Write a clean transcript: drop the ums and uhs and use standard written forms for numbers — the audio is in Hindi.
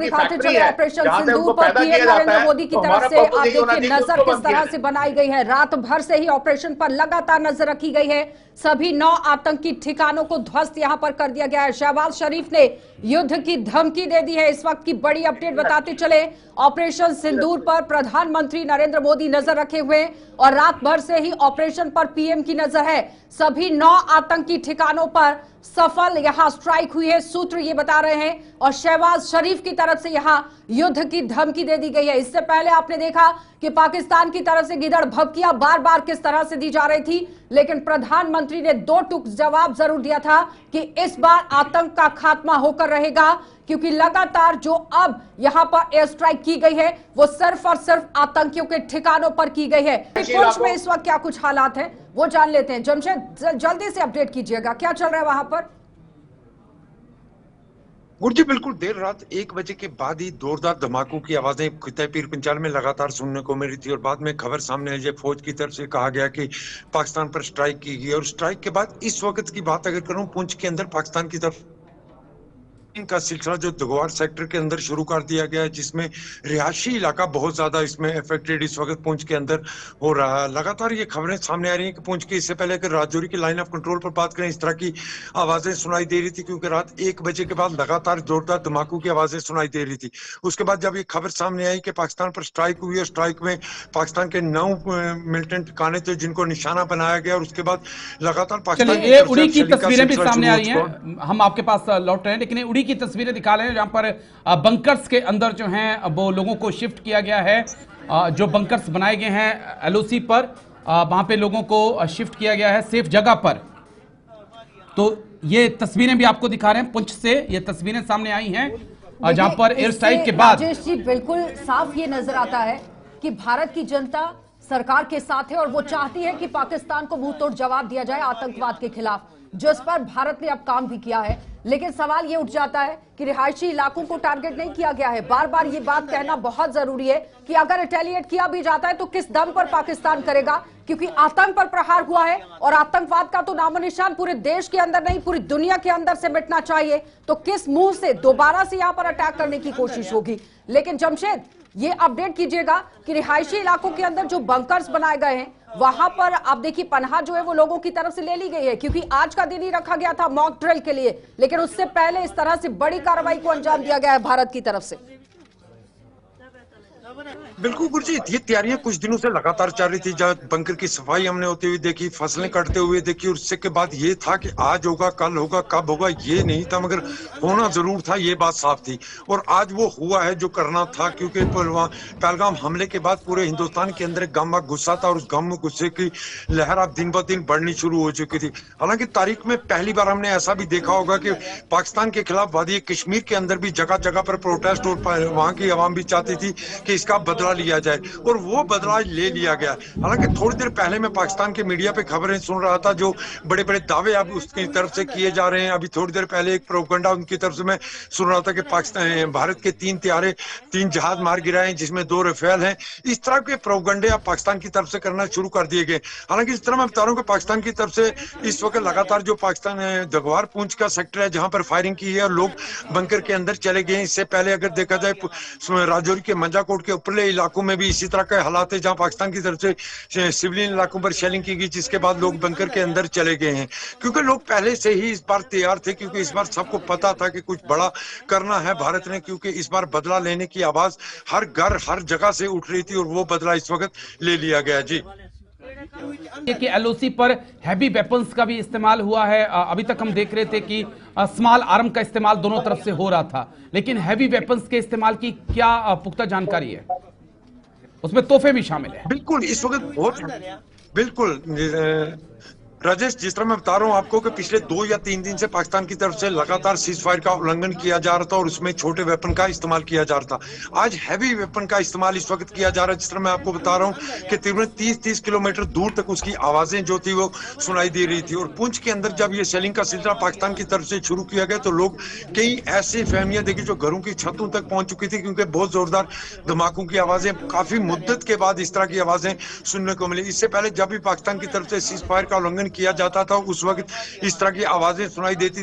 दिखाते चले ऑपरेशन सिंदूर पर पीएम नरेंद्र मोदी की तरफ से आप देखिए नजर किस तरह से बनाई गई है। रात भर से ही ऑपरेशन पर लगातार नजर रखी गई है। सभी 9 आतंकी ठिकानों को ध्वस्त यहां पर कर दिया गया है। शहबाज शरीफ ने युद्ध की धमकी दे दी है। इस वक्त की बड़ी अपडेट बताते चले, ऑपरेशन सिंदूर पर प्रधानमंत्री नरेंद्र मोदी नजर रखे हुए और रात भर से ही ऑपरेशन पर पीएम की नजर है। सभी 9 आतंकी ठिकानों पर सफल यहां स्ट्राइक हुई है, सूत्र ये बता रहे हैं। और शहबाज शरीफ की तरफ से यहां युद्ध की धमकी दे दी गई है। इससे पहले आपने देखा कि पाकिस्तान की तरफ से गिदड़ भभकियां बार बार किस तरह से दी जा रही थी, लेकिन प्रधानमंत्री ने 2 टूक जवाब जरूर दिया था कि इस बार आतंक का खात्मा होकर रहेगा, क्योंकि लगातार जो अब यहां पर एयर स्ट्राइक की गई है वो सिर्फ और सिर्फ आतंकियों के ठिकानों पर की गई है। पुंछ में इस वक्त क्या कुछ हालात हैं वो जान लेते हैं। जमशेद, जल्दी से अपडेट कीजिएगा, क्या चल रहा है वहां पर? गुरजी, बिल्कुल देर रात 1 बजे के बाद ही जोरदार धमाकों की आवाजें खिताई पीर पंचाल में लगातार सुनने को मिली थी और बाद में खबर सामने आई, फौज की तरफ से कहा गया कि पाकिस्तान पर स्ट्राइक की गई। और स्ट्राइक के बाद इस वक्त की बात अगर करूं, पुंछ के अंदर पाकिस्तान की तरफ इनका सिलसिला जो दगवार सेक्टर के अंदर शुरू कर दिया गया है, जिसमें रिहायशी इलाका बहुत ज्यादा इसमें अफेक्टेड इस वक्त पुंछ के अंदर हो रहा है। लगातार ये खबरें सामने आ रही हैं कि पुंछ की, इससे पहले अगर राजौरी की लाइन ऑफ कंट्रोल पर बात करें, इस तरह की आवाजें सुनाई दे रही थी, क्योंकि रात 1 बजे के बाद लगातार जोरदार धमाकों की आवाजें सुनाई दे रही थी। उसके बाद जब ये खबर सामने आई कि पाकिस्तान पर स्ट्राइक हुई है, स्ट्राइक में पाकिस्तान के 9 मिलिटेंट ठिकाने थे जिनको निशाना बनाया गया, और उसके बाद लगातार पाकिस्तान ये उड़ी की तस्वीरें भी सामने आ रही हैं, हम आपके पास लौट रहे हैं, लेकिन उड़ी की तस्वीरें दिखा रहे हैं जहां पर बंकर्स के अंदर जो हैं वो लोगों को शिफ्ट किया गया है। जो बंकर्स बनाए गए हैं एलओसी पर, वहां पे लोगों को शिफ्ट किया गया है सेफ जगह पर। तो ये तस्वीरें भी आपको दिखा रहे हैं, पुंछ से ये तस्वीरें सामने आई हैं जहां पर एयर स्ट्राइक के बाद राजेश जी बिल्कुल साफ ये नजर आता है कि भारत की जनता सरकार के साथ है और वो चाहती है कि पाकिस्तान को मुंह तोड़ जवाब दिया जाए आतंकवाद के खिलाफ, जिस पर भारत ने अब काम भी किया है। लेकिन सवाल ये उठ जाता है कि रिहायशी इलाकों को टारगेट नहीं किया गया है। बार बार ये बात कहना बहुत जरूरी है कि अगर रिटेलिएट किया भी जाता है तो किस दम पर पाकिस्तान करेगा, क्योंकि आतंक पर प्रहार हुआ है और आतंकवाद का तो नामो निशान पूरे देश के अंदर नहीं पूरी दुनिया के अंदर से मिटना चाहिए। तो किस मुंह से दोबारा से यहां पर अटैक करने की कोशिश होगी। लेकिन जमशेद, ये अपडेट कीजिएगा कि रिहायशी इलाकों के अंदर जो बंकर्स बनाए गए हैं वहां पर आप देखिए पनाह जो है वो लोगों की तरफ से ले ली गई है, क्योंकि आज का दिन ही रखा गया था मॉक ड्रिल के लिए, लेकिन उससे पहले इस तरह से बड़ी कार्रवाई को अंजाम दिया गया है भारत की तरफ से। बिल्कुल गुरजीत, ये तैयारियां कुछ दिनों से लगातार चल रही थी। जब बंकर की सफाई हमने होती हुई देखी, फसलें कटते हुए देखी, और उसके बाद ये था कि आज होगा, कल होगा, कब होगा ये नहीं था, मगर होना जरूर था, ये बात साफ थी। और आज वो हुआ है जो करना था, क्योंकि पहलगाम हमले के बाद पूरे हिंदुस्तान के अंदर एक गम गुस्सा था और उस गम गुस्से की लहर अब दिन ब दिन बढ़नी शुरू हो चुकी थी। हालांकि तारीख में पहली बार हमने ऐसा भी देखा होगा कि पाकिस्तान के खिलाफ वादी कश्मीर के अंदर भी जगह जगह पर प्रोटेस्ट, और वहां की आवाम भी चाहती थी कि इसका बदला लिया जाए, और वो बदला ले लिया गया। हालांकि थोड़ी देर पहले मैं पाकिस्तान के मीडिया पे खबरें सुन रहा था, जो बड़े बड़े दावे अब उसकी तरफ से किए जा रहे हैं। अभी थोड़ी देर पहले एक प्रोपेगेंडा उनकी तरफ से मैं सुन रहा था कि पाकिस्तान भारत के 3 जहाज मार गिराए हैं, जिसमें 2 राफेल हैं। इस तरह के प्रोपेगेंडे अब पाकिस्तान की तरफ से करना शुरू कर दिए गए। हालांकि इस तरह मैं बता रहा हूं कि पाकिस्तान की तरफ से इस वक्त लगातार जो पाकिस्तान दगवार पुंछ का सेक्टर है जहां पर फायरिंग की है और लोग बंकर के अंदर चले गए। इससे पहले अगर देखा जाए राजौरी के मंजाकोट के उपरले इलाकों में भी इसी तरह के हालात है, जहां पाकिस्तान की तरफ से सिविलियन इलाकों पर शेलिंग की गई, जिसके बाद लोग बंकर के अंदर चले गए हैं। क्योंकि लोग पहले से ही इस बार तैयार थे, क्योंकि इस बार सबको पता था कि कुछ बड़ा करना है भारत ने, क्योंकि इस बार बदला लेने की आवाज हर घर हर जगह से उठ रही थी, और वो बदला इस वक्त ले लिया गया। जी, कि एलओसी पर हैवी वेपन्स का भी इस्तेमाल हुआ है। अभी तक हम देख रहे थे कि स्मॉल आर्म का इस्तेमाल दोनों तरफ से हो रहा था, लेकिन हैवी वेपन्स के इस्तेमाल की क्या पुख्ता जानकारी है? उसमें तोहफे भी शामिल है। बिल्कुल, इस वक्त बहुत बिल्कुल राजेश, जिस तरह मैं बता रहा हूँ आपको कि पिछले 2 या 3 दिन से पाकिस्तान की तरफ से लगातार सीज फायर का उल्लंघन किया जा रहा था और उसमें छोटे वेपन का इस्तेमाल किया जा रहा था। आज हैवी वेपन का इस्तेमाल इस वक्त किया जा रहा है। जिस तरह मैं आपको बता रहा हूँ कि तकरीबन 30 किलोमीटर दूर तक उसकी आवाजें जो थी वो सुनाई दे रही थी। और पुंछ के अंदर जब ये सेलिंग का सिलसिला पाकिस्तान की तरफ से शुरू किया गया तो लोग कई ऐसी फैमिलियां देखी जो घरों की छतों तक पहुंच चुकी थी, क्योंकि बहुत जोरदार धमाकों की आवाजें काफी मुद्दत के बाद इस तरह की आवाजें सुनने को मिली। इससे पहले जब भी पाकिस्तान की तरफ से सीज फायर का उल्लंघन किया जाता था उस वक्त इस तरह की आवाजें सुनाई देती